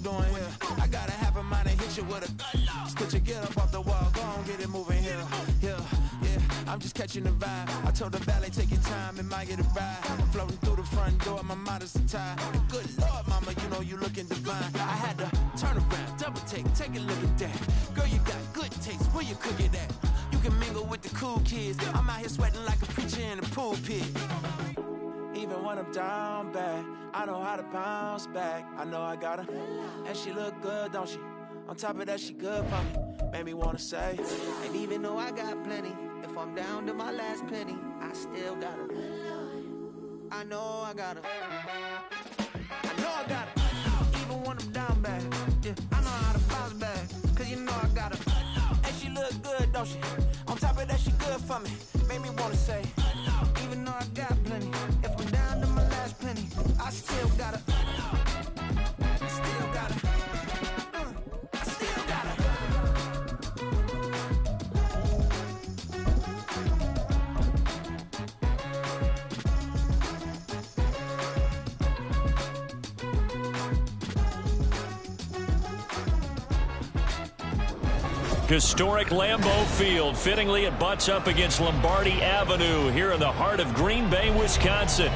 doing here? I got a half a mind to hit you with a put your get up off the wall, go on, get it moving here. Yeah, I'm just catching the vibe. I told the valet, take your time, it might get a ride. Floating through the front door, my mind is tied. Good Lord, mama, you know you looking divine. I had to turn around, double take a look at that. Girl, you got good taste, where you cook it at? You can mingle with the cool kids. I'm out here sweating like a preacher in a pulpit. Even when I'm down bad, I know how to bounce back. I know I got her, and she look good, don't she? On top of that, she good for me. Made me wanna say, and even though I got plenty, if I'm down to my last penny, I still got her. I know I got her. I know I got her. Even when I'm down bad, yeah, I know how to bounce back. Cause you know I got her. And she look good, don't she? On top of that, she good for me. Made me wanna say, even though I got plenty, if I'm down to my last penny, I still got her. I still got her. I still got her. Historic Lambeau Field. Fittingly, it butts up against Lombardi Avenue here in the heart of Green Bay, Wisconsin.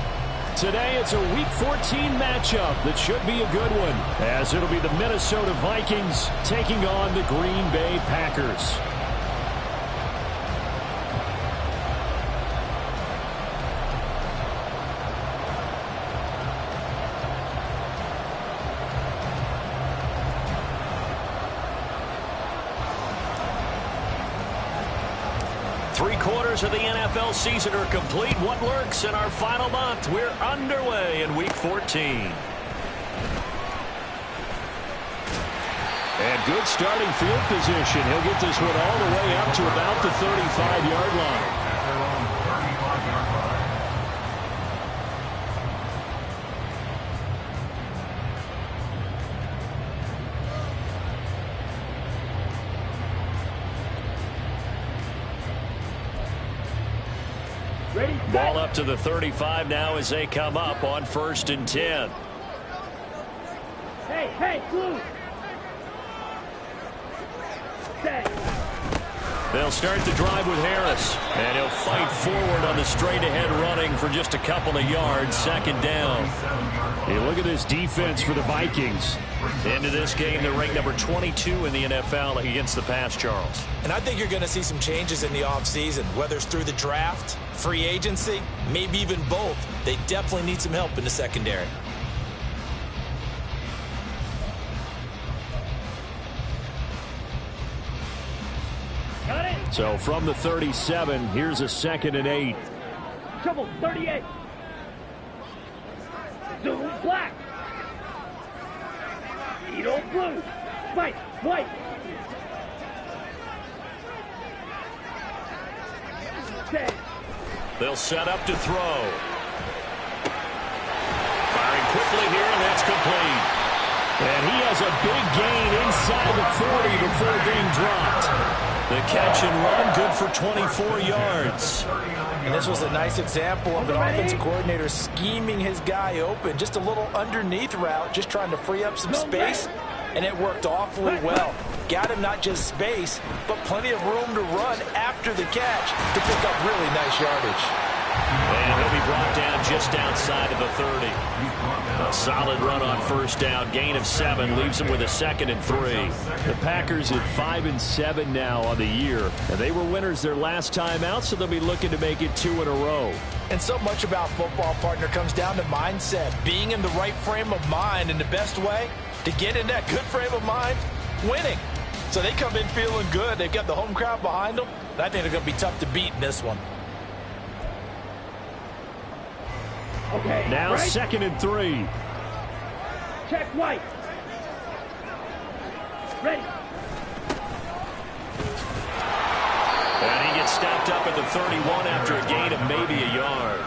Today, it's a Week 14 matchup that should be a good one, as it'll be the Minnesota Vikings taking on the Green Bay Packers. Three-quarters of the NFL season are complete. What lurks in our final month? We're underway in Week 14. And good starting field position. He'll get this one all the way up to about the 35-yard line. Ball up to the 35 now as they come up on 1st and 10. Hey, Blue. They'll start the drive with Harris, and he'll fight forward on the straight-ahead running for just a couple of yards. 2nd down. Hey, look at this defense for the Vikings. Into this game, they're ranked number 22 in the NFL against the pass, Charles. And I think you're going to see some changes in the offseason, whether it's through the draft, free agency, maybe even both. They definitely need some help in the secondary. So from the 37, here's a 2nd and 8. Trouble, 38. Zoom black. Edo blue. White, white. They'll set up to throw. Firing quickly here, and that's complete. And he has a big gain inside the 40 before being dropped. The catch and run, good for 24 yards. And this was a nice example of an offensive coordinator scheming his guy open. Just a little underneath route, just trying to free up some space. And it worked awfully well. Got him not just space, but plenty of room to run after the catch to pick up really nice yardage. And he'll be brought down just outside of the 30. A solid run on 1st down. Gain of 7 leaves him with a 2nd and 3. The Packers at 5-7 now on the year. And they were winners their last time out, so they'll be looking to make it 2 in a row. And so much about football, partner, comes down to mindset. Being in the right frame of mind, and the best way to get in that good frame of mind, winning. So they come in feeling good. They've got the home crowd behind them. I think they're going to be tough to beat in this one. Okay. Now right. 2nd and 3. Check white. Ready. And he gets stopped up at the 31 after a gain of maybe a yard.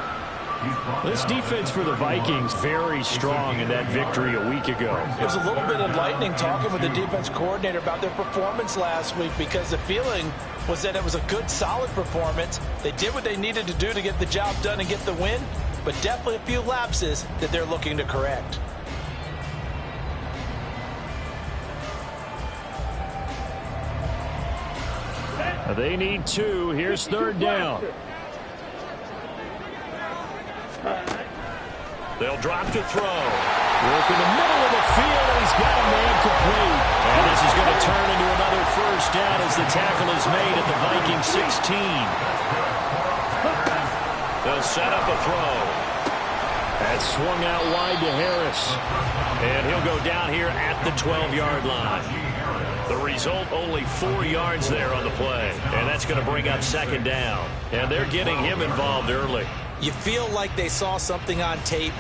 This defense for the Vikings very strong in that victory a week ago. It was a little bit enlightening talking with the defense coordinator about their performance last week, because the feeling was that it was a good, solid performance. They did what they needed to do to get the job done and get the win, but definitely a few lapses that they're looking to correct. They need 2. Here's 3rd down. They'll drop to throw. Work in the middle of the field, and he's got a man complete. And this is going to turn into another 1st down as the tackle is made at the Viking 16. They'll set up a throw. That's swung out wide to Harris. And he'll go down here at the 12-yard line. The result, only 4 yards there on the play. And that's going to bring up 2nd down. And they're getting him involved early. You feel like they saw something on tape,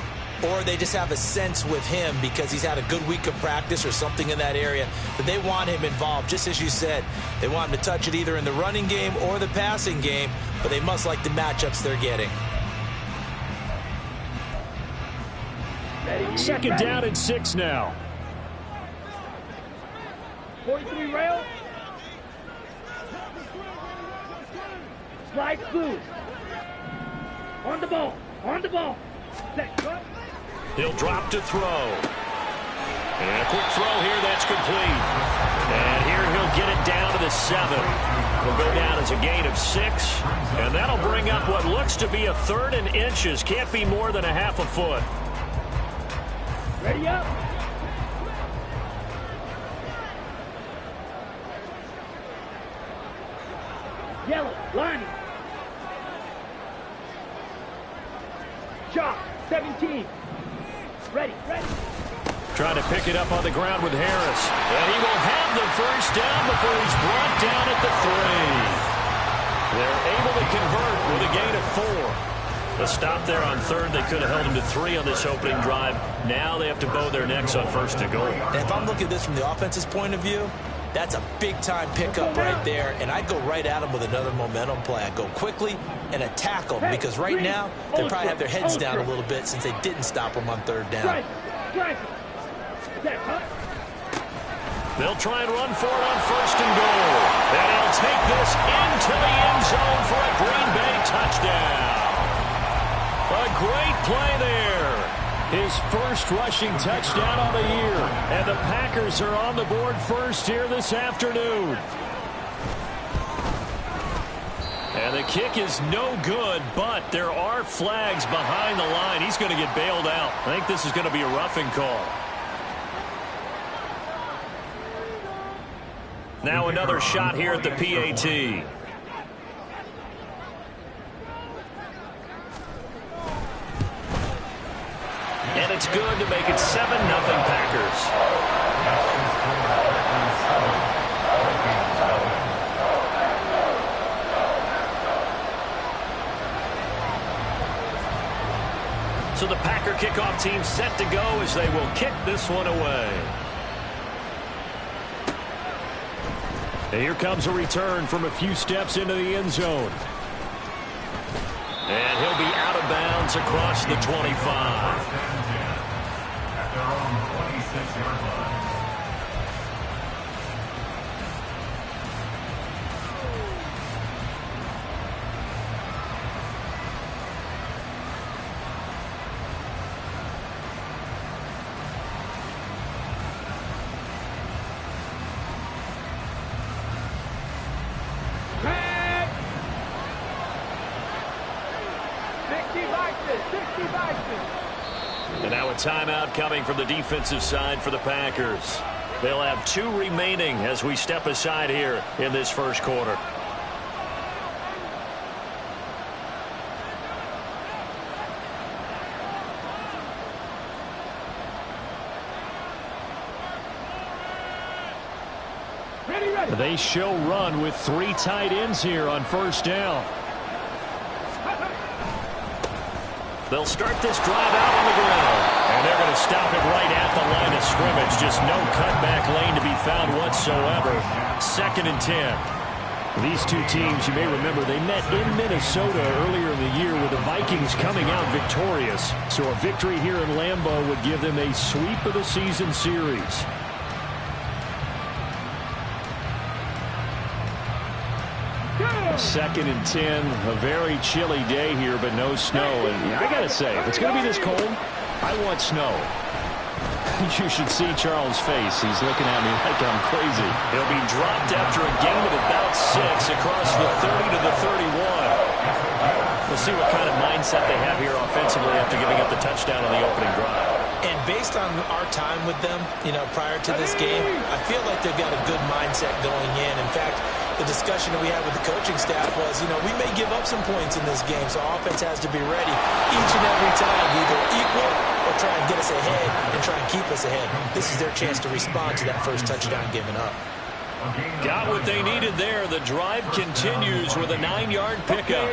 or they just have a sense with him because he's had a good week of practice or something in that area that they want him involved. Just as you said, they want him to touch it either in the running game or the passing game, but they must like the matchups they're getting. 2nd down and 6 now. 43 rail. Slide smooth. On the ball. On the ball. Set. Cut. He'll drop to throw. And a quick throw here. That's complete. And here he'll get it down to the 7. Will go down as a gain of 6. And that'll bring up what looks to be a 3rd and inches. Can't be more than a half a foot. Ready up. Yellow, lining. Chop, 17. Ready. Trying to pick it up on the ground with Harris. And he will have the 1st down before he's brought down at the 3. They're able to convert with a gain of 4. The stop there on 3rd. They could have held him to 3 on this opening drive. Now they have to bow their necks on 1st and goal. And if I'm looking at this from the offense's point of view, that's a big-time pickup right there, and I'd go right at him with another momentum play. I'd go quickly and attack them, because right now they probably have their heads down a little bit since they didn't stop them on 3rd down. They'll try and run for it on 1st and goal. And he'll take this into the end zone for a Green Bay touchdown. A great play there. His 1st rushing touchdown of the year. And the Packers are on the board first here this afternoon. And the kick is no good, but there are flags behind the line. He's going to get bailed out. I think this is going to be a roughing call. Now another shot here at the PAT. And it's good to make it 7-0 Packers. So the Packer kickoff team set to go as they will kick this one away. And here comes a return from a few steps into the end zone. And he'll be out of bounds across the 25. At their own 26-yard line. And now a timeout coming from the defensive side for the Packers. They'll have 2 remaining as we step aside here in this first quarter. They show run with 3 tight ends here on 1st down. They'll start this drive out on the ground. And they're going to stop it right at the line of scrimmage. Just no cutback lane to be found whatsoever. 2nd and 10. These two teams, you may remember, they met in Minnesota earlier in the year with the Vikings coming out victorious. So a victory here in Lambeau would give them a sweep of the season series. Second and 10, a very chilly day here, but no snow. And I got to say, if it's going to be this cold, I want snow. You should see Charles' face. He's looking at me like I'm crazy. He'll be dropped after a gain of about 6 across the 30 to the 31. We'll see what kind of mindset they have here offensively after giving up the touchdown on the opening drive. And based on our time with them, prior to this game, I feel like they've got a good mindset going in. In fact, the discussion that we had with the coaching staff was, we may give up some points in this game, so offense has to be ready each and every time, either equal or try and get us ahead and try and keep us ahead. This is their chance to respond to that first touchdown given up. Got what they needed there. The drive continues with a 9-yard pickup.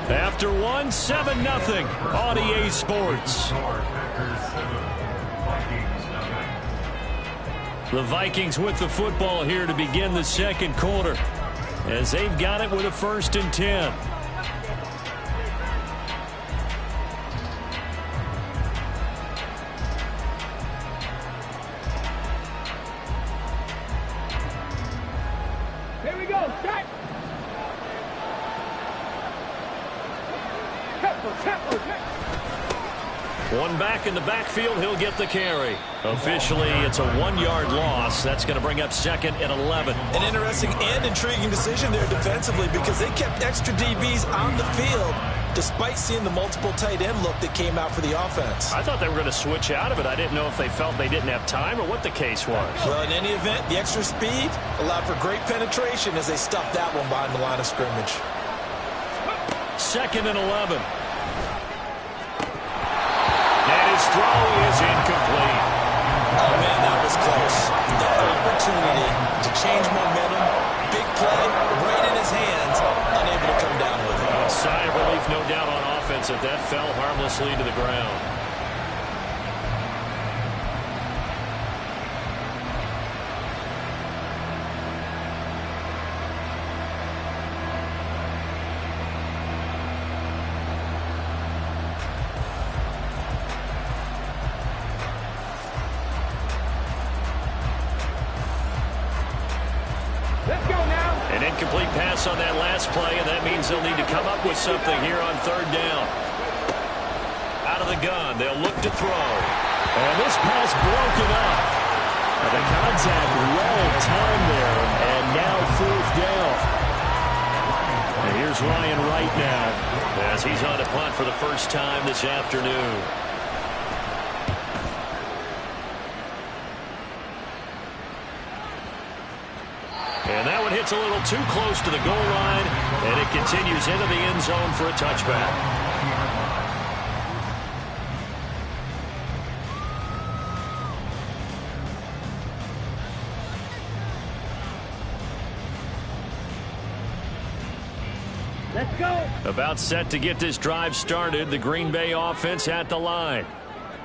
After 1, 7-0 on EA Sports. The Vikings with the football here to begin the second quarter, as they've got it with a 1st and 10. Here we go, start. One back in the backfield, he'll get the carry. Officially, it's a 1-yard loss. That's going to bring up 2nd and 11. An interesting and intriguing decision there defensively, because they kept extra DBs on the field despite seeing the multiple tight end look that came out for the offense. I thought they were going to switch out of it. I didn't know if they felt they didn't have time or what the case was. Well, in any event, the extra speed allowed for great penetration as they stuffed that one behind the line of scrimmage. 2nd and 11. And his throw is incomplete. Oh, man, that was close. The opportunity to change momentum, big play, right in his hands, unable to come down with it. A sigh of relief, no doubt, on offense that fell harmlessly to the ground. Let's go now. An incomplete pass on that last play, and that means they'll need to come up with something here on 3rd down. Out of the gun, they'll look to throw. And this pass broken up. The contact well timed there, and now 4th down. And here's Ryan Wright now, as he's on a punt for the first time this afternoon. And that one hits a little too close to the goal line, and it continues into the end zone for a touchback. Let's go. About set to get this drive started, the Green Bay offense at the line.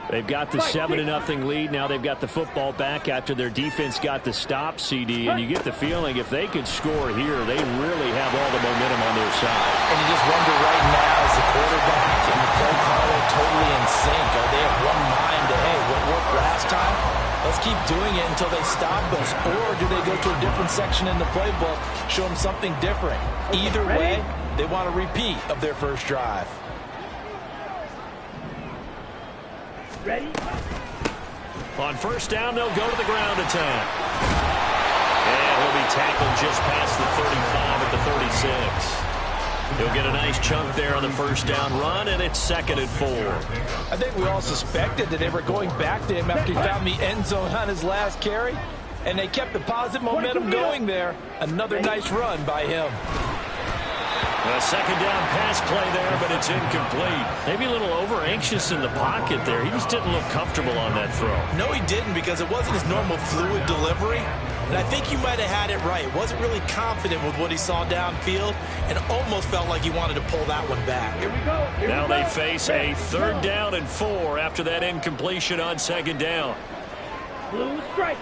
They've got the 7-0 lead. Now they've got the football back after their defense got the stop, CD. And you get the feeling if they could score here, they really have all the momentum on their side. And you just wonder right now, is the quarterback and the play caller totally in sync? Are they of one mind that, hey, what worked last time? Let's keep doing it until they stop us. Or do they go to a different section in the playbook, show them something different? Either way, they want a repeat of their first drive. Ready? On 1st down, they'll go to the ground attack. And he'll be tackled just past the 35 at the 36. He'll get a nice chunk there on the 1st down run, and it's 2nd and 4. I think we all suspected that they were going back to him after he found the end zone on his last carry, and they kept the positive momentum going there. Another nice run by him. A 2nd down pass play there, but it's incomplete. Maybe a little over-anxious in the pocket there. He just didn't look comfortable on that throw. No, he didn't, because it wasn't his normal fluid delivery. And I think he might have had it right. Wasn't really confident with what he saw downfield, and almost felt like he wanted to pull that one back. Here we go. Now they face a 3rd down and 4 after that incompletion on 2nd down. Blue striker.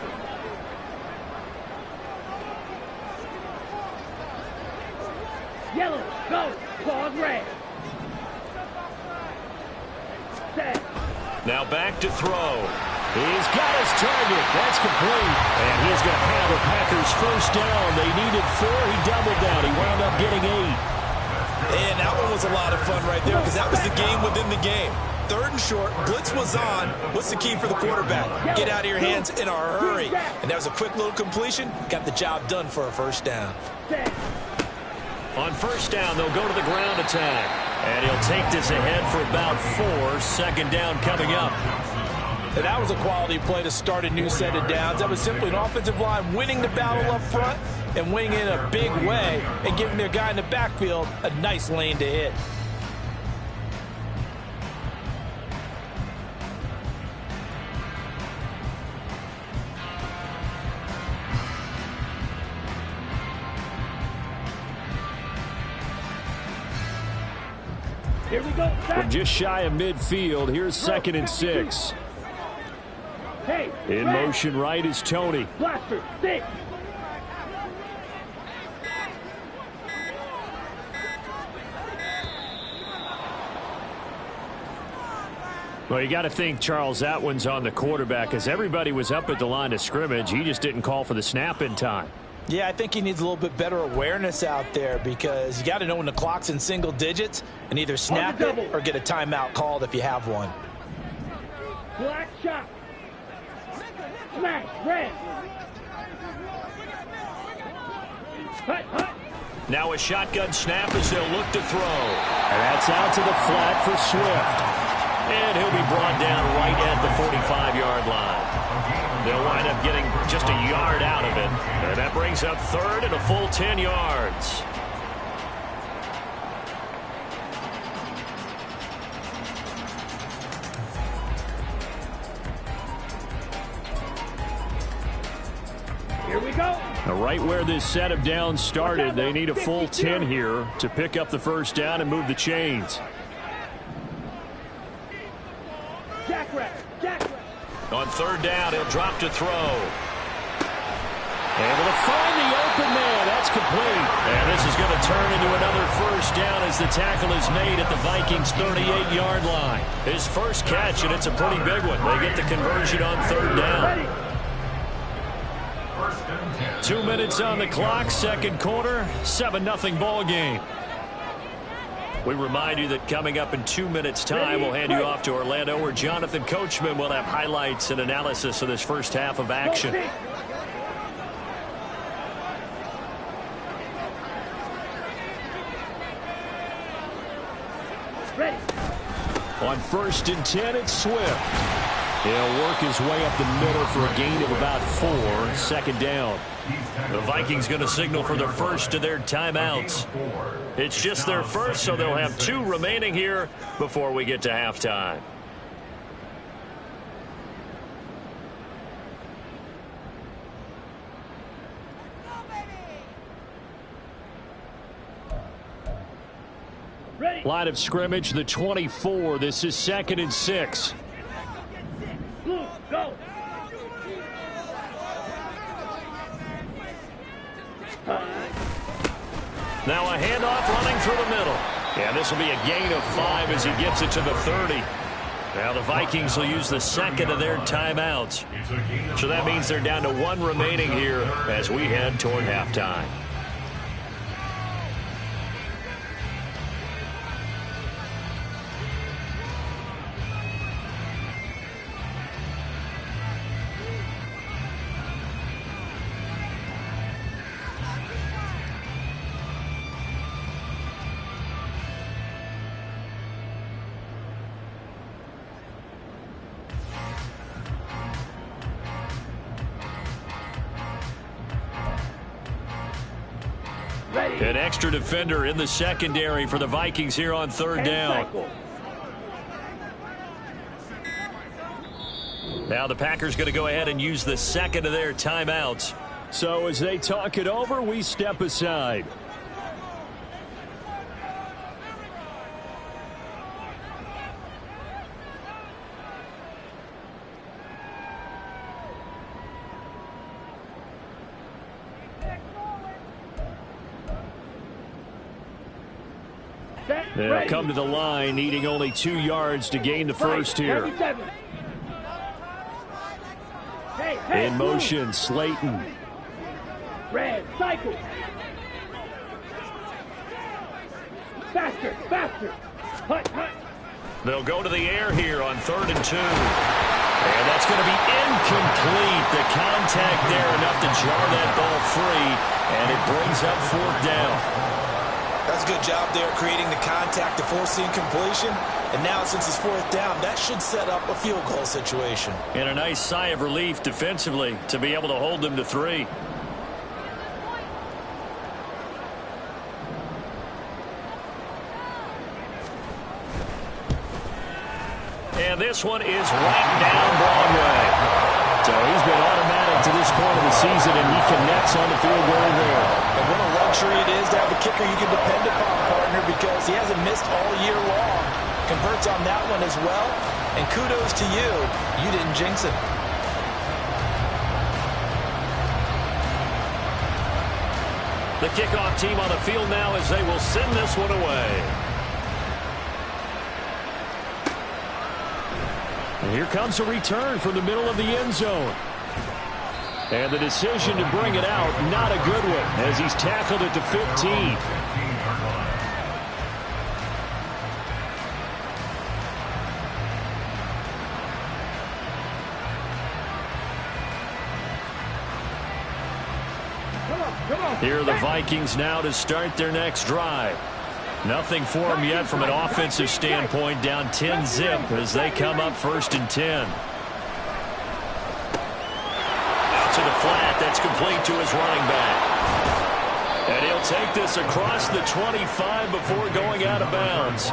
Yellow, go. Claws red. Set. Now back to throw. He's got his target. That's complete. And he's going to have the Packers 1st down. They needed 4. He doubled down. He wound up getting 8. And that one was a lot of fun right there because that was the game within the game. 3rd and short, blitz was on. What's the key for the quarterback? Get out of your hands in a hurry. And that was a quick little completion. Got the job done for a first down. On first down, they'll go to the ground attack. And he'll take this ahead for about 4. Second down coming up. And that was a quality play to start a new set of downs. That was simply an offensive line winning the battle up front and winning in a big way and giving their guy in the backfield a nice lane to hit. Here we go. We're just shy of midfield. Here's 2nd and 6. Hey, In motion right is Tony. Blaster, 6. Well, you got to think, Charles, that one's on the quarterback as everybody was up at the line of scrimmage. He just didn't call for the snap in time. Yeah, I think he needs a little bit better awareness out there because you got to know when the clock's in single digits and either snap it or get a timeout called if you have one. Black shot. Smash, red. Hut, hut. Now a shotgun snap as they'll look to throw. And that's out to the flat for Swift. And he'll be brought down right at the 45-yard line. They'll wind up getting just a yard out of it. And that brings up 3rd and a full 10 yards. Here we go. Now right where this set of downs started, they need a full 10 here to pick up the first down and move the chains. On 3rd down, he'll drop to throw. Able to find the open man. That's complete. And this is going to turn into another first down as the tackle is made at the Vikings' 38-yard line. His first catch, and it's a pretty big one. They get the conversion on 3rd down. 2 minutes on the clock, 2nd quarter, 7-0 ball game. We remind you that coming up in 2 minutes' time, we'll hand you off to Orlando, where Jonathan Coachman will have highlights and analysis of this first half of action. Ready. On 1st and 10, it's Swift. He'll work his way up the middle for a gain of about 4. 2nd down. The Vikings going to signal for the first of their timeouts. It's just their first, so they'll have 2 remaining here before we get to halftime. Ready. Line of scrimmage, the 24. This is 2nd and 6. Blue, go. Now a handoff running through the middle. Yeah, this will be a gain of 5 as he gets it to the 30. Now the Vikings will use the 2nd of their timeouts. So that means they're down to 1 remaining here as we head toward halftime. An extra defender in the secondary for the Vikings here on 3rd down. Now the Packers going to go ahead and use the 2nd of their timeouts. So as they talk it over, we step aside. They'll come to the line, needing only 2 yards to gain the first here. In motion, Slayton. Red, cycle. Faster, faster. Hut, hut. They'll go to the air here on 3rd and 2. And that's going to be incomplete. The contact there enough to jar that ball free, and it brings up 4th down. That's a good job there creating the contact to force the incompletion. And now since it's 4th down, that should set up a field goal situation. And a nice sigh of relief defensively to be able to hold them to 3. And this one is right down Broadway. So he's been automatic to this point of the season, and he connects on the field goal there. And what a luxury it is to have a kicker you can depend upon, partner, because he hasn't missed all year long. Converts on that one as well. And kudos to you. You didn't jinx it. The kickoff team on the field now as they will send this one away. And here comes a return from the middle of the end zone. And the decision to bring it out, not a good one, as he's tackled at the 15. Here are the Vikings now to start their next drive. Nothing for them yet from an offensive standpoint, down 10-zip as they come up 1st and 10. Out to the flat, that's complete to his running back. And he'll take this across the 25 before going out of bounds.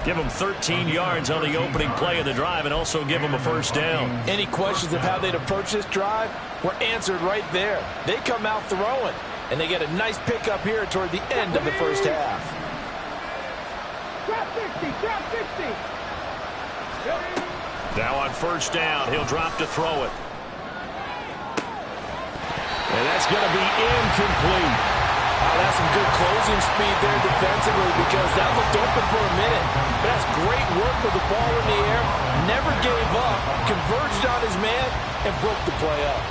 Give him 13 yards on the opening play of the drive and also give him a 1st down. Any questions of how they'd approach this drive were answered right there. They come out throwing, and they get a nice pickup here toward the end of the 1st half. Drop 50, drop 50. Now on 1st down, he'll drop to throw it. And that's going to be incomplete. Oh, that's some good closing speed there defensively because that looked open for a minute. But that's great work with the ball in the air. Never gave up, converged on his man, and broke the play up.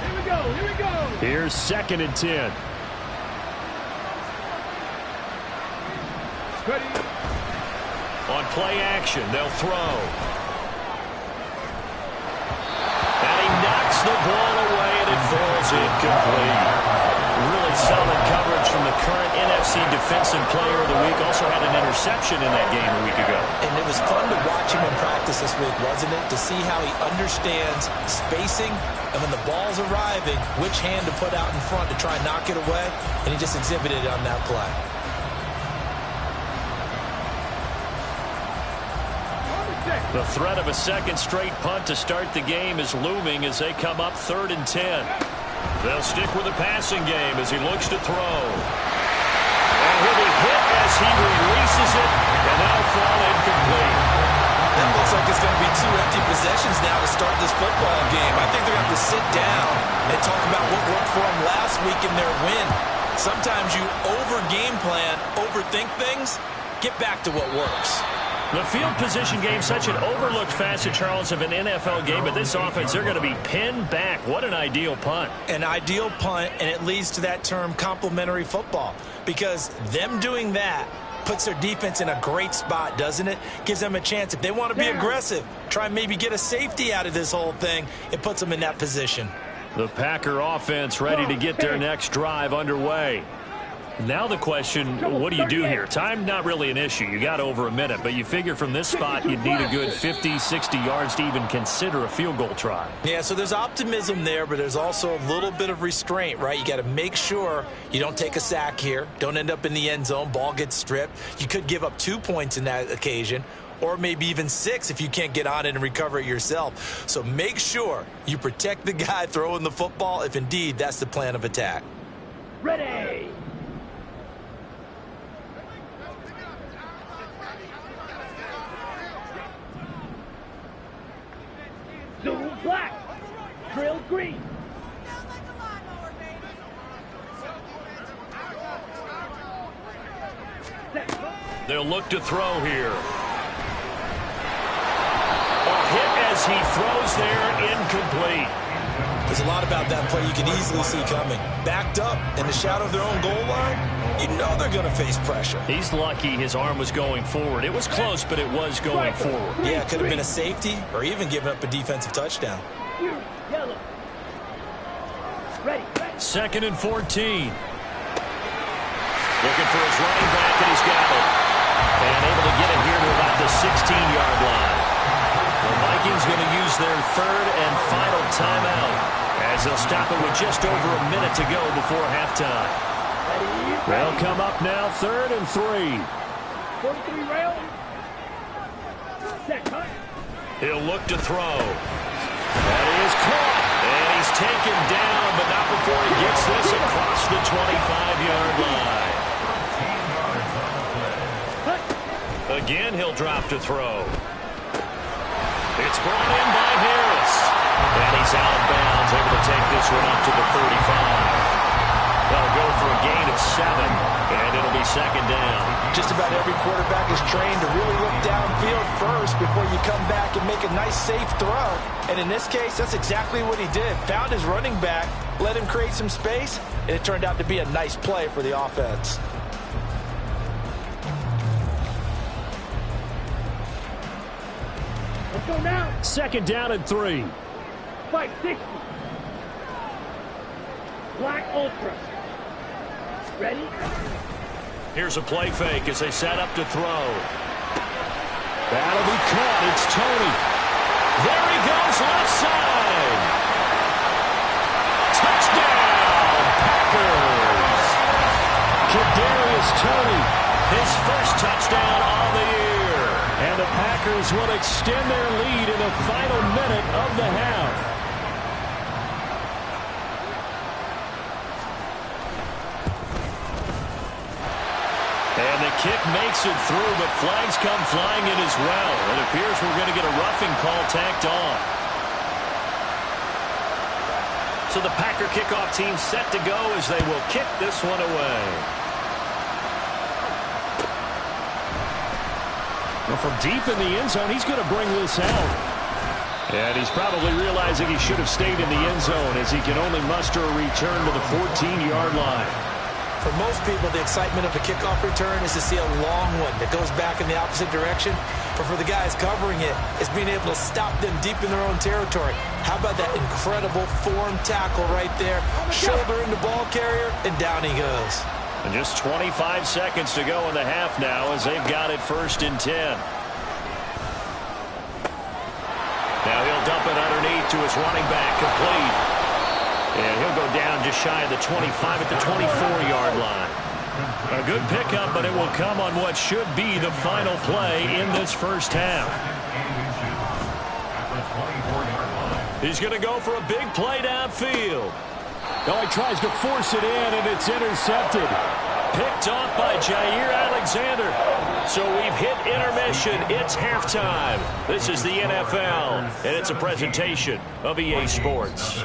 Here we go. Here's 2nd and 10. Ready. On play action, they'll throw. And he knocks the ball away, and it falls incomplete. Really solid coverage from the current NFC Defensive Player of the Week. Also had an interception in that game a week ago. And it was fun to watch him in practice this week, wasn't it? To see how he understands spacing, and when the ball's arriving, which hand to put out in front to try and knock it away. And he just exhibited it on that play. The threat of a 2nd straight punt to start the game is looming as they come up 3rd and 10. They'll stick with the passing game as he looks to throw. And he'll be hit as he releases it, and that'll fall incomplete. That looks like it's going to be 2 empty possessions now to start this football game. I think they're going to have to sit down and talk about what worked for them last week in their win. Sometimes you over-game plan, overthink things, get back to what works. The field position game, such an overlooked facet, Charles, of an NFL game, but this offense, they're going to be pinned back. What an ideal punt. An ideal punt, and it leads to that term complementary football, because them doing that puts their defense in a great spot, doesn't it? Gives them a chance. If they want to be aggressive, try and maybe get a safety out of this whole thing, it puts them in that position. The Packer offense ready to get their next drive underway. Now the question, what do you do here? Time, not really an issue. You got over a minute, but you figure from this spot you'd need a good 50, 60 yards to even consider a field goal try. Yeah, so there's optimism there, but there's also a little bit of restraint, right? You got to make sure you don't take a sack here. Don't end up in the end zone. Ball gets stripped. You could give up 2 points in that occasion, or maybe even 6 if you can't get on it and recover it yourself. So make sure you protect the guy throwing the football if indeed that's the plan of attack. Ready. Zoom black. Drill green. They'll look to throw here. A hit as he throws there, incomplete. There's a lot about that play you can easily see coming. Backed up in the shadow of their own goal line, you know they're going to face pressure. He's lucky his arm was going forward. It was close, but it was going forward. Yeah, it could have been a safety or even given up a defensive touchdown. Yellow. Ready. 2nd and 14. Looking for his running back, and he's got it. And able to get it here to about the 16-yard line. The Vikings going to use their 3rd and final timeout as they'll stop it with just over a minute to go before halftime. They'll come up now 3rd and 3. 43 rail. Set, cut. He'll look to throw. That is caught. And he's taken down, but not before he gets this across the 25-yard line. Again, he'll drop to throw. It's brought in by Harris. And he's out of bounds, able to take this one up to the 35. They'll go for a gain of 7, and it'll be 2nd down. Just about every quarterback is trained to really look downfield first before you come back and make a nice, safe throw. And in this case, that's exactly what he did. Found his running back, let him create some space, and it turned out to be a nice play for the offense. Let's go now. 2nd down and 3. 560. Black Ultra. Ready? Here's a play fake as they set up to throw. That'll be caught. It's Tony. There he goes, left side. Touchdown, Packers. Kadarius Toney, his first touchdown on the year. And the Packers will extend their lead in the final minute of the half. And the kick makes it through, but flags come flying in as well. It appears we're going to get a roughing call tacked on. So the Packer kickoff team set to go as they will kick this one away. Well, from deep in the end zone, he's going to bring this out. And he's probably realizing he should have stayed in the end zone as he can only muster a return to the 14-yard line. For most people, the excitement of a kickoff return is to see a long one that goes back in the opposite direction. But for the guys covering it, it's being able to stop them deep in their own territory. How about that incredible form tackle right there? Shoulder in the ball carrier, and down he goes. And just 25 seconds to go in the half now as they've got it 1st and 10. Now he'll dump it underneath to his running back, complete. And he'll go down just shy of the 25 at the 24-yard line. A good pickup, but it will come on what should be the final play in this first half. He's going to go for a big play downfield. Oh, he tries to force it in, and it's intercepted. Picked off by Jair Alexander. So we've hit intermission. It's halftime. This is the NFL, and it's a presentation of EA Sports.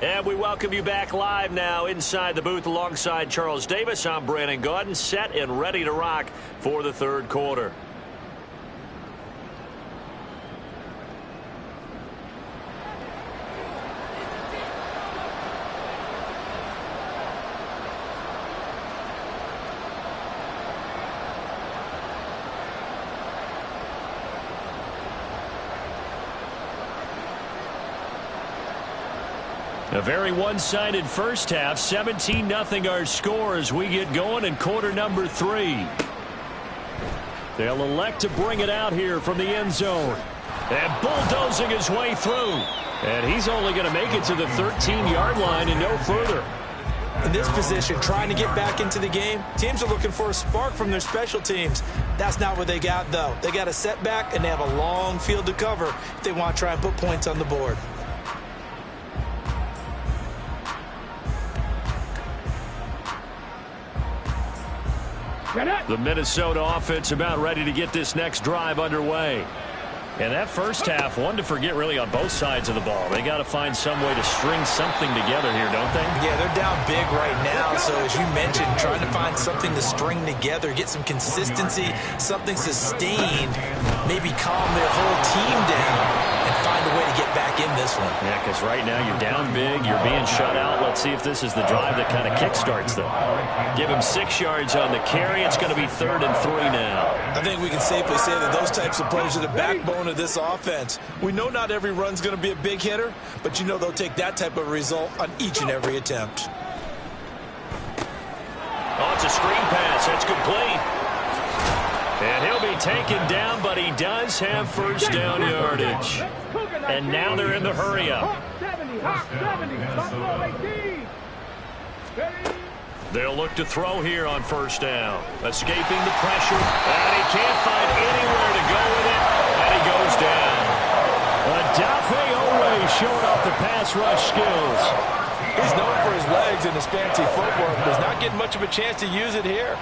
And we welcome you back live now inside the booth alongside Charles Davis. I'm Brandon Gaudin, set and ready to rock for the 3rd quarter. A very one-sided first half. 17-0 our score as we get going in quarter number 3. They'll elect to bring it out here from the end zone. And bulldozing his way through. And he's only going to make it to the 13-yard line and no further. In this position, trying to get back into the game, teams are looking for a spark from their special teams. That's not what they got, though. They got a setback, and they have a long field to cover if they want to try and put points on the board. The Minnesota offense about ready to get this next drive underway. And that first half, one to forget really on both sides of the ball. They got to find some way to string something together here, don't they? Yeah, they're down big right now. So as you mentioned, trying to find something to string together, get some consistency, something sustained, maybe calm their whole team down and find a way to get back in this one. Yeah, because right now you're down big, you're being shut out. Let's see if this is the drive that kind of kickstarts them. Give him 6 yards on the carry. It's going to be 3rd and 3 now. I think we can safely say that those types of plays are the backbone of this offense. We know not every run's going to be a big hitter, but you know they'll take that type of result on each and every attempt. Oh, it's a screen pass. That's complete. And he'll be taken down, but he does have first down yardage. And now they're in the hurry-up. They'll look to throw here on first down. Escaping the pressure. And he can't find anywhere to go with it. And he goes down. Adafe Owe showing off the pass rush skills. He's known for his legs and his fancy footwork, but he's not getting much of a chance to use it here.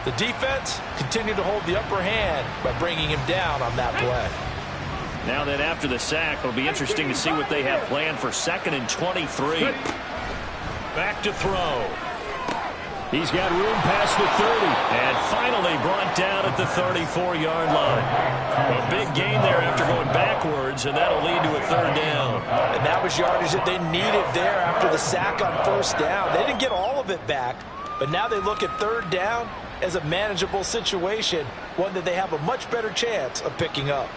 The defense continued to hold the upper hand by bringing him down on that play. Now then, after the sack, it'll be interesting to see what they have planned for 2nd and 23. Back to throw. He's got room past the 30. And finally brought down at the 34-yard line. A big gain there after going backwards, and that'll lead to a 3rd down. And that was yardage that they needed there after the sack on first down. They didn't get all of it back, but now they look at 3rd down as a manageable situation, one that they have a much better chance of picking up.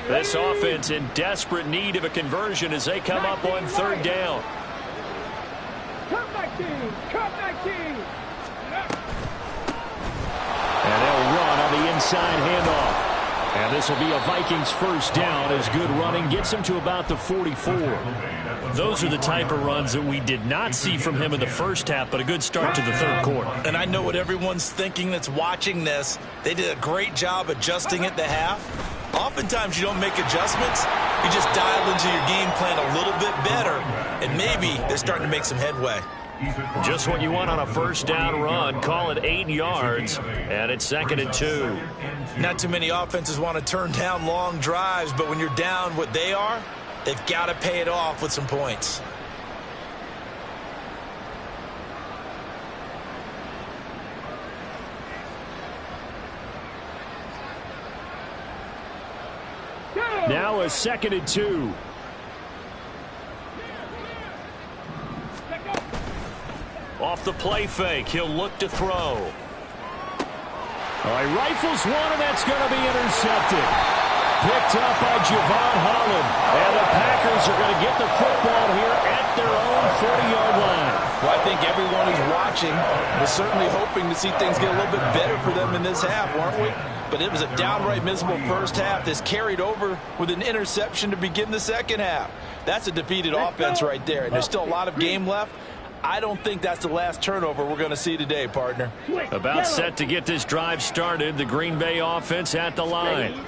This offense in desperate need of a conversion as they come up on 3rd down. And they'll run on the inside handoff. And this will be a Vikings first down as good running gets him to about the 44. Those are the type of runs that we did not see from him in the first half, but a good start to the 3rd quarter. And I know what everyone's thinking that's watching this. They did a great job adjusting at the half. Oftentimes you don't make adjustments. You just dial into your game plan a little bit better, and maybe they're starting to make some headway. Just what you want on a first down run. Call it 8 yards, and it's 2nd and 2. Not too many offenses want to turn down long drives, but when you're down what they are, they've got to pay it off with some points. Now a 2nd and 2. Off the play fake, he'll look to throw. All right, rifles one, and that's going to be intercepted. Picked up by Javon Holland. And the Packers are going to get the football here at their own 40-yard line. Well, I think everyone who's watching was certainly hoping to see things get a little bit better for them in this half, weren't we? But it was a downright miserable first half. This carried over with an interception to begin the second half. That's a defeated offense right there, and there's still a lot of game left. I don't think that's the last turnover we're going to see today, partner. About set to get this drive started. The Green Bay offense at the line.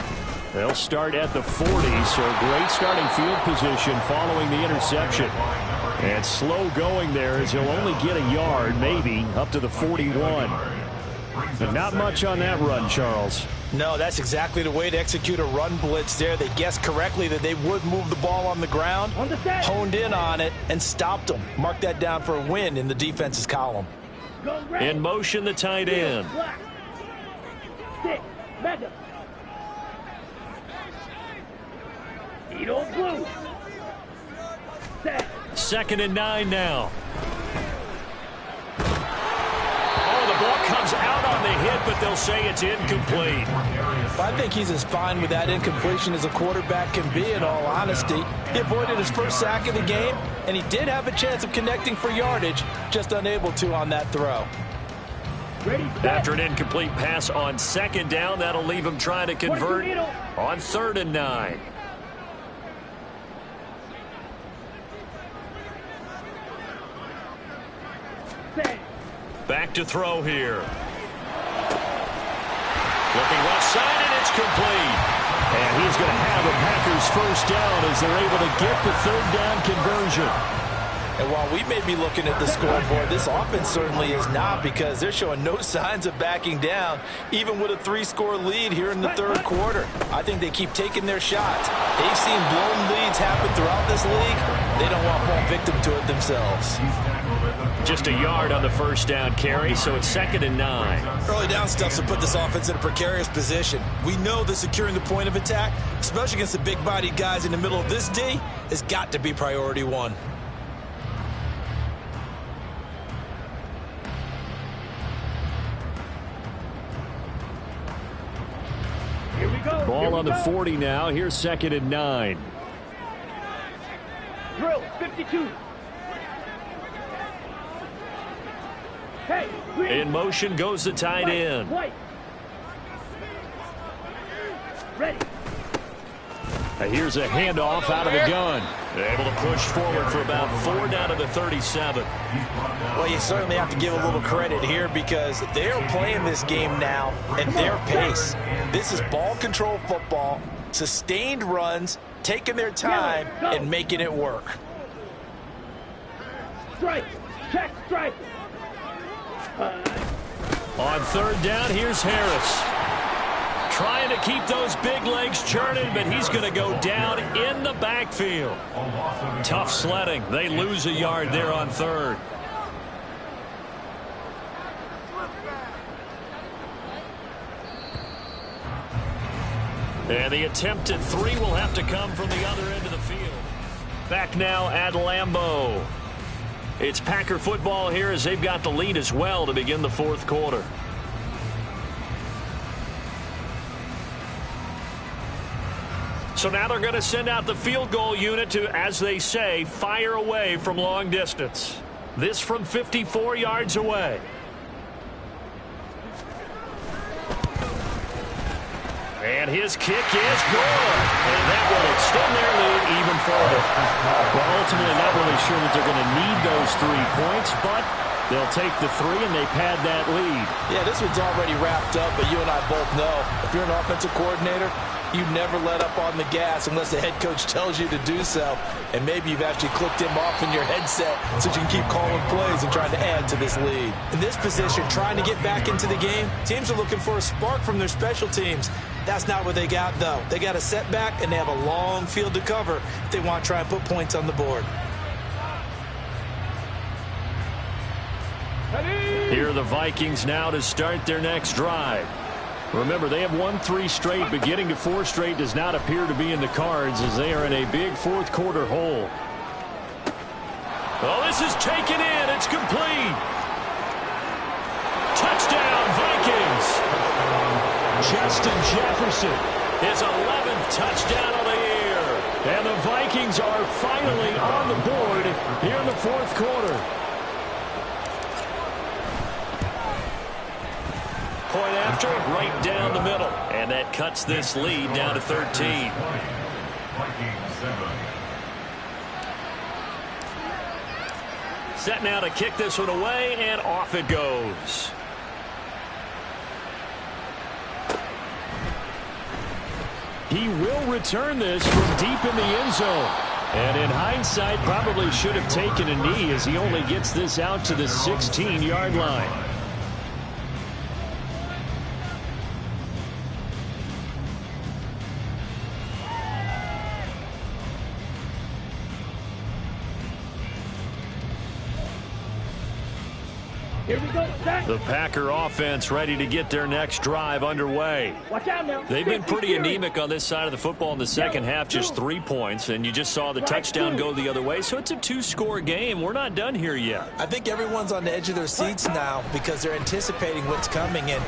They'll start at the 40, so great starting field position following the interception. And slow going there as he'll only get a yard, maybe, up to the 41. But not much on that run, Charles. No, that's exactly the way to execute a run blitz there. They guessed correctly that they would move the ball on the ground, honed in on it, and stopped them. Mark that down for a win in the defense's column. In motion, the tight end. Second and 9 now. The ball comes out on the hit, but they'll say it's incomplete. I think he's as fine with that incompletion as a quarterback can be, in all honesty. He avoided his first sack of the game, and he did have a chance of connecting for yardage, just unable to on that throw. After an incomplete pass on second down, that'll leave him trying to convert on 3rd and 9. Back to throw here. Looking left side, and it's complete. And he's going to have a Packers first down as they're able to get the 3rd down conversion. And while we may be looking at the scoreboard, this offense certainly is not, because they're showing no signs of backing down, even with a 3-score lead here in the third quarter. I think they keep taking their shots. They've seen blown leads happen throughout this league. They don't want to fall victim to it themselves. Just a yard on the first down carry, so it's 2nd and 9. Early down stuff to put this offense in a precarious position. We know that securing the point of attack, especially against the big-bodied guys in the middle of this D, has got to be priority one. Here we go. Ball on the 40 now. Here's 2nd and 9. Drill 52. Hey, In motion goes the tight end. White. Ready. Here's a handoff out of the gun. Able to push forward for about 4 down to the 37. Well, you certainly have to give a little credit here, because they're playing this game now at their pace. This is ball control football, sustained runs, taking their time and making it work. Strike. Check strike. On 3rd down, here's Harris. Trying to keep those big legs churning, but he's going to go down in the backfield. Tough sledding. They lose a yard there on 3rd. And the attempt at 3 will have to come from the other end of the field. Back now at Lambeau. It's Packer football here as they've got the lead as well to begin the 4th quarter. So now they're going to send out the field goal unit to, as they say, fire away from long distance. This from 54 yards away. And his kick is good. And that will extend their lead even further. Well, ultimately, not really sure that they're going to need those 3 points, but they'll take the 3 and they pad that lead. Yeah, this one's already wrapped up, but you and I both know if you're an offensive coordinator, you never let up on the gas unless the head coach tells you to do so. And maybe you've actually clicked him off in your headset so you can keep calling plays and trying to add to this lead. In this position, trying to get back into the game, teams are looking for a spark from their special teams. That's not what they got, though. They got a setback, and they have a long field to cover if they want to try and put points on the board. Here are the Vikings now to start their next drive. Remember, they have won 3 straight, but getting to 4 straight does not appear to be in the cards as they are in a big 4th quarter hole. Oh, this is taken in. It's complete. Touchdown, Vikings. Justin Jefferson, his 11th touchdown of the year. And the Vikings are finally on the board here in the 4th quarter. Point after, right down the middle. And that cuts this lead down to 13. Set now to kick this one away, and off it goes. He will return this from deep in the end zone. And in hindsight, probably should have taken a knee as he only gets this out to the 16-yard line. Here we go, Zach. The Packer offense ready to get their next drive underway. Watch out now. They've been pretty anemic on this side of the football in the second half, just 3 points, and you just saw the touchdown go the other way, so it's a 2-score game. We're not done here yet. I think everyone's on the edge of their seats now because they're anticipating what's coming, and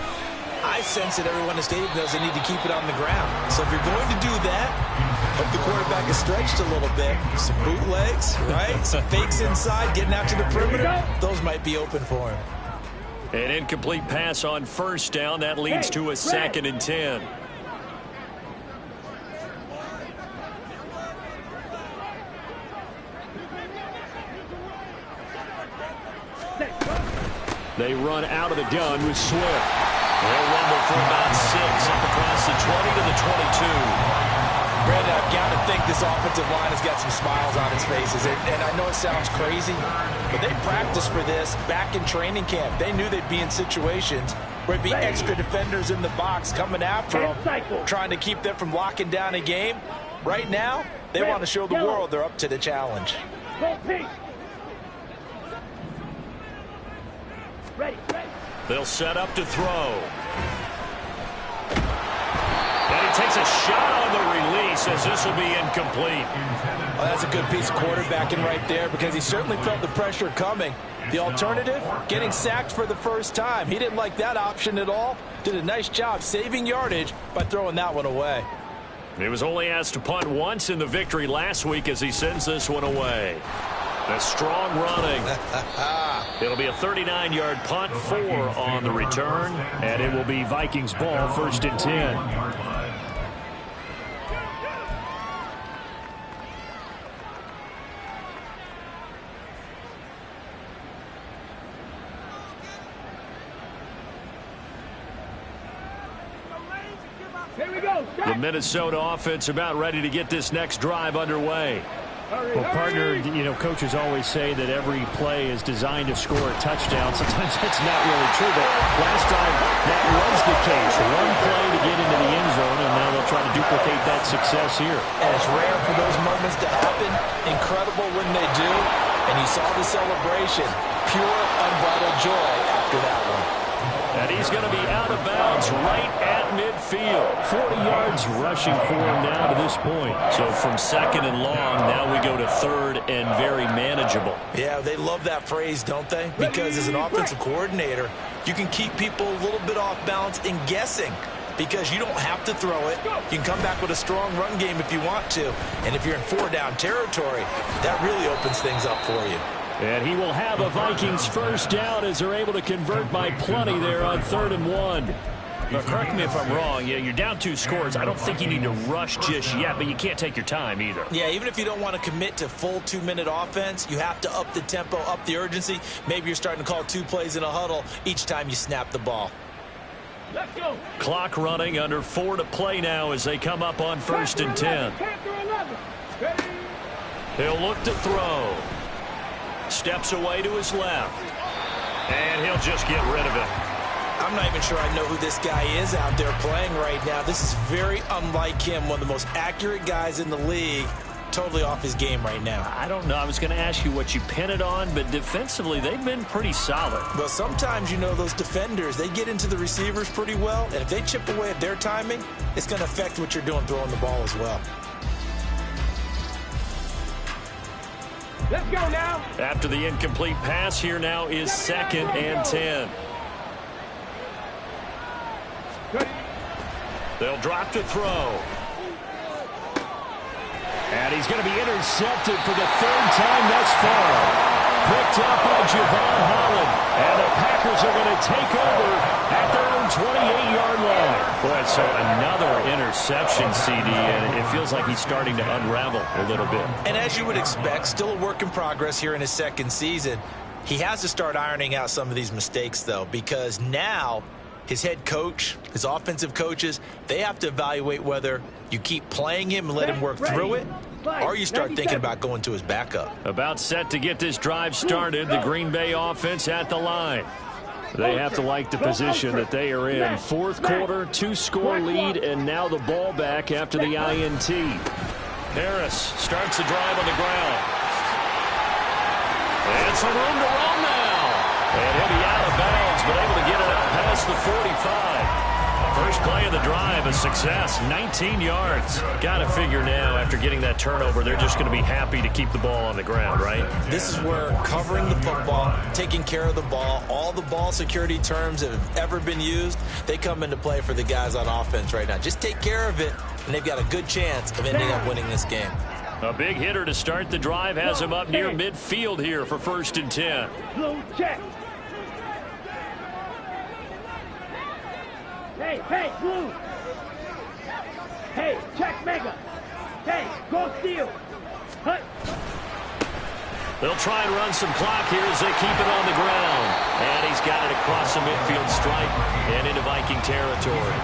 I sense that everyone in the stadium knows they need to keep it on the ground. So if you're going to do that, hope the quarterback is stretched a little bit. Some bootlegs, right? Some fakes inside, getting out to the perimeter. Those might be open for him. An incomplete pass on first down. That leads to a 2nd and 10. They run out of the gun with Swift. They'll rumble for about 6 up across the 20 to the 22. Brandon, I've got to think this offensive line has got some smiles on its faces. And I know it sounds crazy, but they practiced for this back in training camp. They knew they'd be in situations where it'd be extra defenders in the box coming after them, trying to keep them from locking down a game. Right now, they want to show the world they're up to the challenge. They'll set up to throw. And he takes a shot on the release as this will be incomplete. Well, that's a good piece of quarterbacking right there because he certainly felt the pressure coming. The alternative, getting sacked for the first time. He didn't like that option at all. Did a nice job saving yardage by throwing that one away. He was only asked to punt once in the victory last week as he sends this one away. A strong running. It'll be a 39-yard punt, 4 on the return, and it will be Vikings ball, 1st and 10. Here we go. The Minnesota offense about ready to get this next drive underway. Well, partner, you know, coaches always say that every play is designed to score a touchdown. Sometimes that's not really true, but last time that was the case. One play to get into the end zone, and now they'll try to duplicate that success here. And it's rare for those moments to happen. Incredible when they do. And you saw the celebration. Pure, unbridled joy after that one. And he's going to be out of bounds right at midfield. 40 yards rushing for him now to this point. So from 2nd and long, now we go to 3rd and very manageable. Yeah, they love that phrase, don't they? Because as an offensive coordinator, you can keep people a little bit off balance and guessing because you don't have to throw it. You can come back with a strong run game if you want to. And if you're in 4-down territory, that really opens things up for you. And he will have a Vikings first down as they're able to convert by plenty there on 3rd and 1. Now, correct me if I'm wrong. Yeah, you're down 2 scores. I don't think you need to rush just yet, but you can't take your time either. Yeah, even if you don't want to commit to full 2-minute offense, you have to up the tempo, up the urgency. Maybe you're starting to call 2 plays in a huddle each time you snap the ball. Let's go. Clock running, under 4 to play now as they come up on 1st and 10. He'll look to throw. Steps away to his left. And he'll just get rid of it. I'm not even sure I know who this guy is out there playing right now. This is very unlike him, one of the most accurate guys in the league. Totally off his game right now. I don't know. I was going to ask you what you pin it on, but defensively, they've been pretty solid. Well, sometimes, you know, those defenders, they get into the receivers pretty well, and if they chip away at their timing, it's going to affect what you're doing throwing the ball as well. Let's go now. After the incomplete pass, here now is 2nd and 10. They'll drop to throw. And he's going to be intercepted for the 3rd time thus far. Picked up by Javon Holland. And the Packers are going to take over at their own 28-yard line. Boy, so another interception, CD, and it feels like he's starting to unravel a little bit. And as you would expect, still a work in progress here in his 2nd season. He has to start ironing out some of these mistakes, though, because now his head coach, his offensive coaches, they have to evaluate whether you keep playing him and let him work through it, or you start thinking about going to his backup. About set to get this drive started, the Green Bay offense at the line. They have to like the position that they are in. 4th quarter, 2-score lead, and now the ball back after the INT. Harris starts the drive on the ground. And some room to run now. And he'll be out of bounds, but able to get it out past the 45. First play of the drive, a success, 19 yards. Got to figure now, after getting that turnover, they're just going to be happy to keep the ball on the ground, right? This is where covering the football, taking care of the ball, all the ball security terms that have ever been used, they come into play for the guys on offense right now. Just take care of it, and they've got a good chance of ending up winning this game. A big hitter to start the drive has him up near midfield here for 1st and 10. Blue check. Hey, blue. Hey, check mega. Hey, go steal. Hut. They'll try and run some clock here as they keep it on the ground. And he's got it across the midfield stripe and into Viking territory.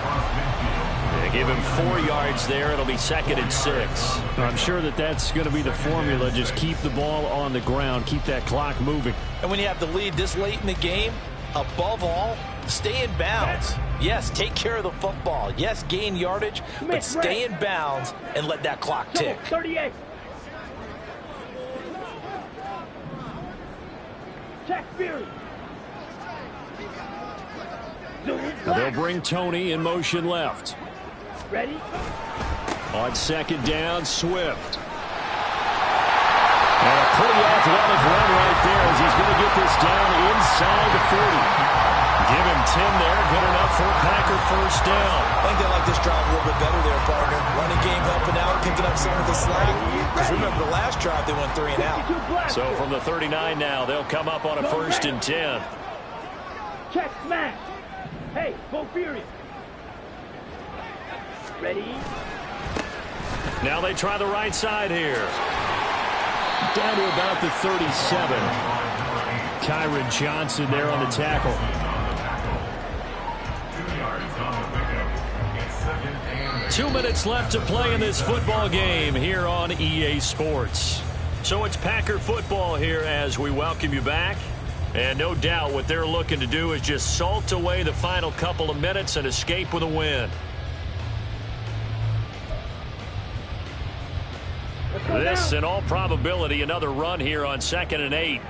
And They give him 4 yards there. It'll be 2nd and 6. I'm sure that that's going to be the formula. Just keep the ball on the ground. Keep that clock moving. And when you have the lead this late in the game, above all, stay in bounds. Yes, take care of the football. Yes, gain yardage, but stay in bounds and let that clock tick. 38. Check Fury. They'll bring Tony in motion left. Ready? On 2nd down, Swift. And a pretty athletic run right there as he's going to get this down inside the 40. Give him 10 there. Good enough for a Packer first down. I think they like this drive a little bit better there, partner. Running game helping out, picking up some of the slack. Because remember, the last drive they went 3 and out. So from the 39 now, they'll come up on a 1st and 10. Check smash. Hey, go Fury. Ready? Now they try the right side here. Down to about the 37. Kyron Johnson there on the tackle. 2 minutes left to play in this football game here on EA Sports. So it's Packer football here as we welcome you back. And no doubt what they're looking to do is just salt away the final couple of minutes and escape with a win. This, in all probability, another run here on 2nd and 8.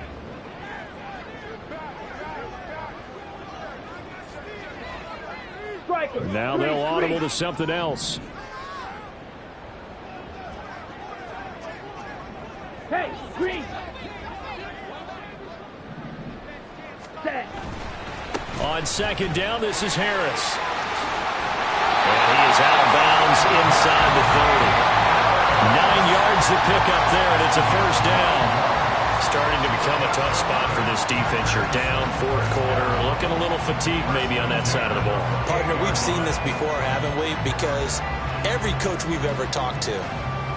Now they'll audible to something else. Hey, green. Set. On 2nd down, this is Harris. And he is out of bounds inside the 30. 9 yards to pick up there, and it's a first down. Starting to become a tough spot for this defense. You're down 4th quarter, looking a little fatigued maybe on that side of the ball. Partner, we've seen this before, haven't we? Because every coach we've ever talked to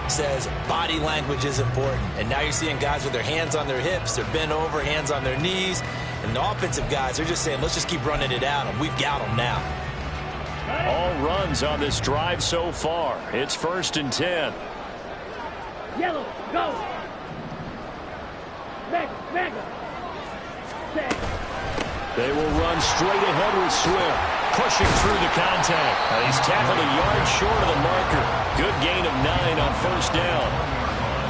says body language is important. And now you're seeing guys with their hands on their hips, they're bent over, hands on their knees. And the offensive guys, they're just saying, let's just keep running it out, and we've got them now. All runs on this drive so far. It's 1st and 10. Yellow, go. Mega. Set. They will run straight ahead with Swift, pushing through the contact. He's tackled a yard short of the marker. Good gain of 9 on 1st down.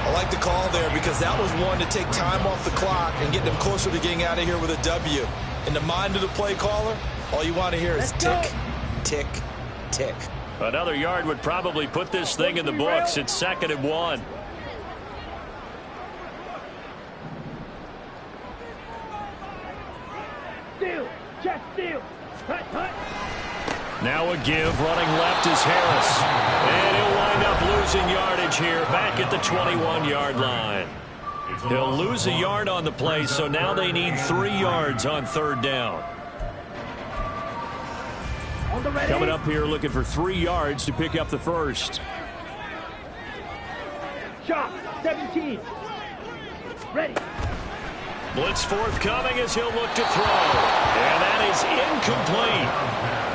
I like the call there because that was one to take time off the clock and get them closer to getting out of here with a W. In the mind of the play caller, all you want to hear is tick, tick, tick. Another yard would probably put this thing in the books. It's 2nd and 1. Steal. Check steal. Hut. Now a give. Running left is Harris. And he'll wind up losing yardage here back at the 21-yard line. He'll lose a yard on the play, so now they need 3 yards on 3rd down. Coming up here looking for 3 yards to pick up the first. Shot. 17. Ready. Blitz forthcoming as he'll look to throw. And that is incomplete.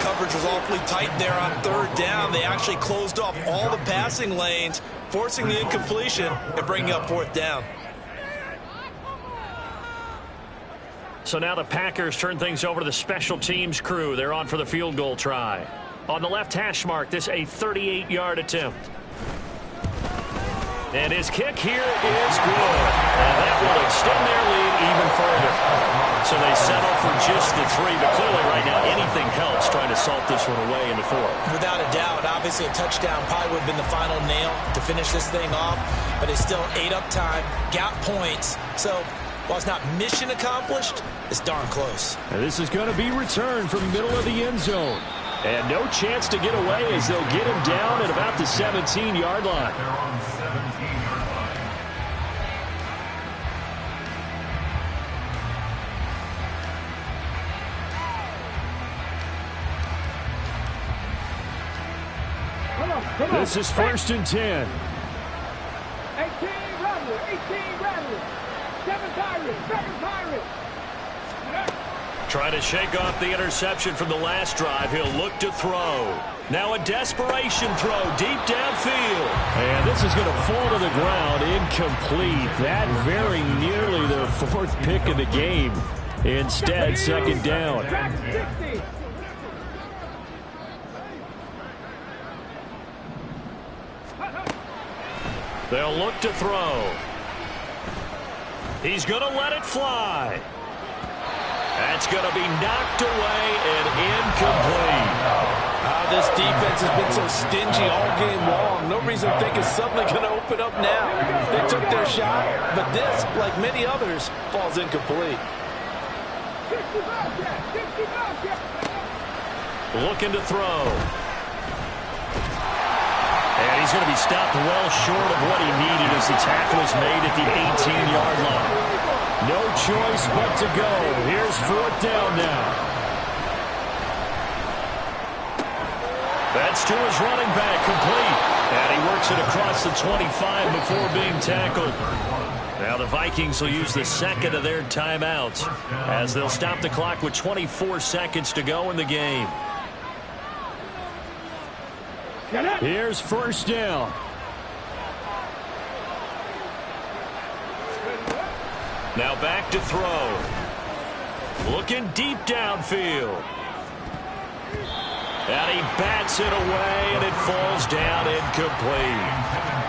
Coverage was awfully tight there on 3rd down. They actually closed off all the passing lanes, forcing the incompletion and bringing up 4th down. So now the Packers turn things over to the special teams crew. They're on for the field goal try. On the left hash mark, this a 38-yard attempt. And his kick here is good. And that will extend their lead even further. So they settle for just the 3. But clearly right now anything helps trying to salt this one away in the 4th. Without a doubt, obviously a touchdown probably would have been the final nail to finish this thing off. But it's still ate up time, got points. So while it's not mission accomplished, it's darn close. And this is going to be returned from the middle of the end zone. And no chance to get away as they'll get him down at about the 17-yard line. They're on the 17-yard line. Come on. This is 1st and 10. 18 Rattler. 7 Pirates. Trying to shake off the interception from the last drive. He'll look to throw. Now a desperation throw deep downfield. And this is going to fall to the ground. Incomplete. That very nearly their fourth pick of the game. Instead, second down. They'll look to throw. He's going to let it fly. That's going to be knocked away and incomplete. This defense has been so stingy all game long. No reason to think it's suddenly going to open up now. They took their shot, but this, like many others, falls incomplete. Looking to throw. And he's going to be stopped well short of what he needed as the tackle is made at the 18-yard line. No choice but to go. Here's fourth down now. That's to his running back, complete. And he works it across the 25 before being tackled. Now the Vikings will use the second of their timeouts as they'll stop the clock with 24 seconds to go in the game. Here's first down. Now back to throw. Looking deep downfield. And he bats it away, and it falls down incomplete.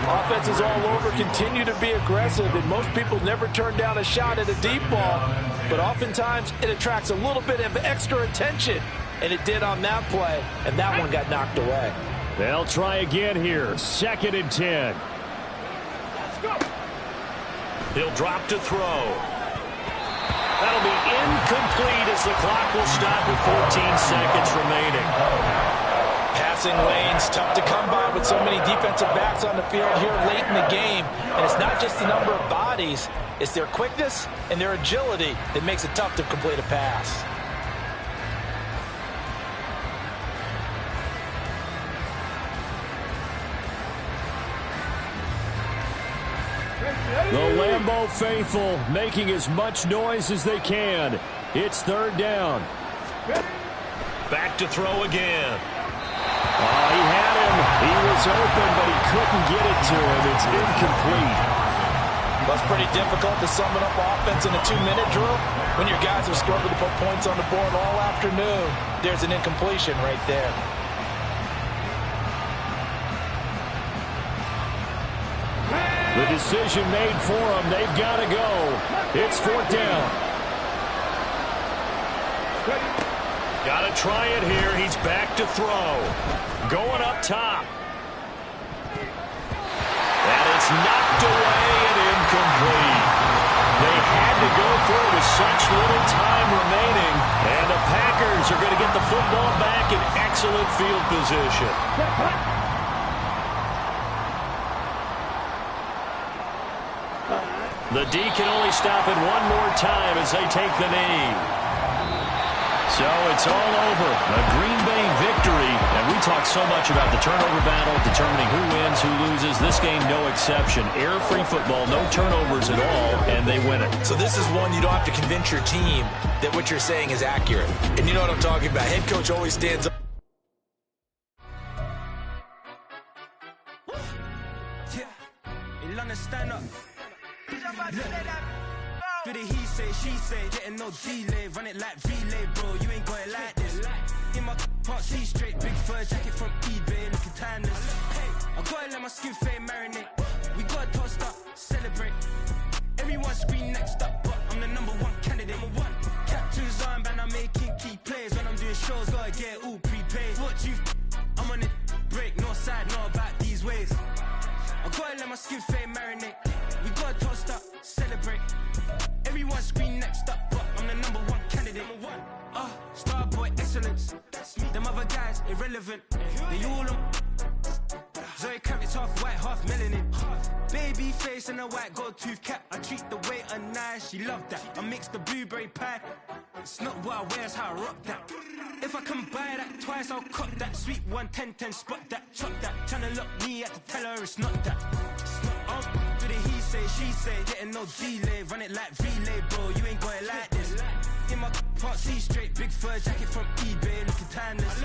Offenses all over continue to be aggressive, and most people never turn down a shot at a deep ball. But oftentimes, it attracts a little bit of extra attention, and it did on that play, and that one got knocked away. They'll try again here. Second and 10. He'll drop to throw. That'll be incomplete as the clock will stop with 14 seconds remaining. Passing lanes, tough to come by with so many defensive backs on the field here late in the game. And it's not just the number of bodies, it's their quickness and their agility that makes it tough to complete a pass. The Lambeau faithful making as much noise as they can. It's third down. Back to throw again. He had him. He was open, but he couldn't get it to him. It's incomplete. Well, it's pretty difficult to sum it up offense in a 2-minute drill when your guys have struggled to put points on the board all afternoon. There's an incompletion right there. The decision made for them. They've got to go. It's fourth down. Got to try it here. He's back to throw. Going up top. And it's knocked away and incomplete. They had to go for it with such little time remaining. And the Packers are going to get the football back in excellent field position. The D can only stop it one more time as they take the knee. So it's all over. A Green Bay victory. And we talk so much about the turnover battle, determining who wins, who loses. This game, no exception. Air-free football, no turnovers at all, and they win it. So this is one you don't have to convince your team that what you're saying is accurate. And you know what I'm talking about. Head coach always stands up. Stand up. Do the he say, she say, getting no delay, run it like relay, bro. You ain't got it like this. In my can't see straight, big fur jacket from eBay, looking timeless. I gotta let my skin fade marinate. We gotta toast up, celebrate. Everyone scream next up, but I'm the #1 candidate. Captain's armband, I'm making key plays. When I'm doing shows, gotta get it all prepaid. What you? I'm on it, break, no side, know about these ways. I gotta let my skin fade marinate. We gotta toast up, celebrate. Everyone scream next up, but I'm the #1 candidate. Starboy excellence. Them other guys irrelevant. They all on. Zoe Kravitz half white, half melanin. Baby face and a white gold tooth cap. I treat the waiter nice, she love that. I mix the blueberry pie. It's not what I wear, it's how I rock that. If I can buy that twice, I'll cut that. Sweet 110, spot that, chop that. Tryna lock me at the teller, it's not that. Do the he say, she say, getting no delay, run it like relay, bro, you ain't got it like this. In my part C straight, big fur jacket from eBay, looking timeless.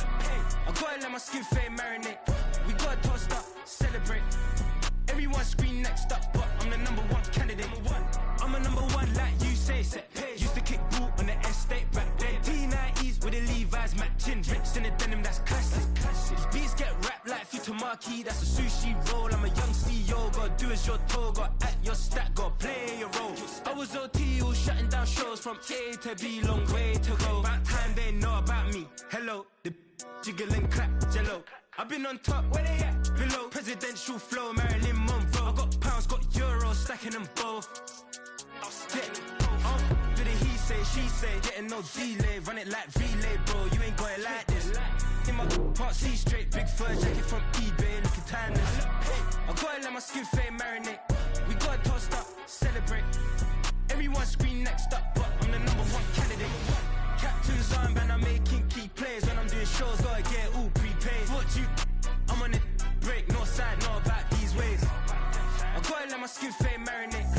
I gotta let my skin fade marinate. We gotta toast up, celebrate. Everyone scream next up, but I'm the #1 candidate. I'm a #1 like you say. Used to kick ball on the estate back then. T90s with the Levi's matching. Rips in the denim, that's classic. These beats get wrapped like Futamaki, that's a sushi roll. I'm a young CEO, gotta do as you're told. Gotta act your stat, gotta play your role. I was OT, all shutting down shows from A to B, long way to go. About time they know about me. Hello, the jiggle and clap, jello. I've been on top, where they at? Below, presidential flow, Marilyn Monroe. I got pounds, got euros, stacking them both. Do the he say, she say, getting no delay, run it like relay, bro, you ain't got it like this. In my part C straight, big fur jacket from eBay, looking timeless. I gotta let my skin fade marinate. We gotta toast up, celebrate. Everyone scream next up, but I'm the #1 candidate. Captain's armband, I'm making key plays. When I'm doing shows, gotta get all prepaid. What you, I'm on it, break, no side, know about these ways. I gotta let my skin fade marinate.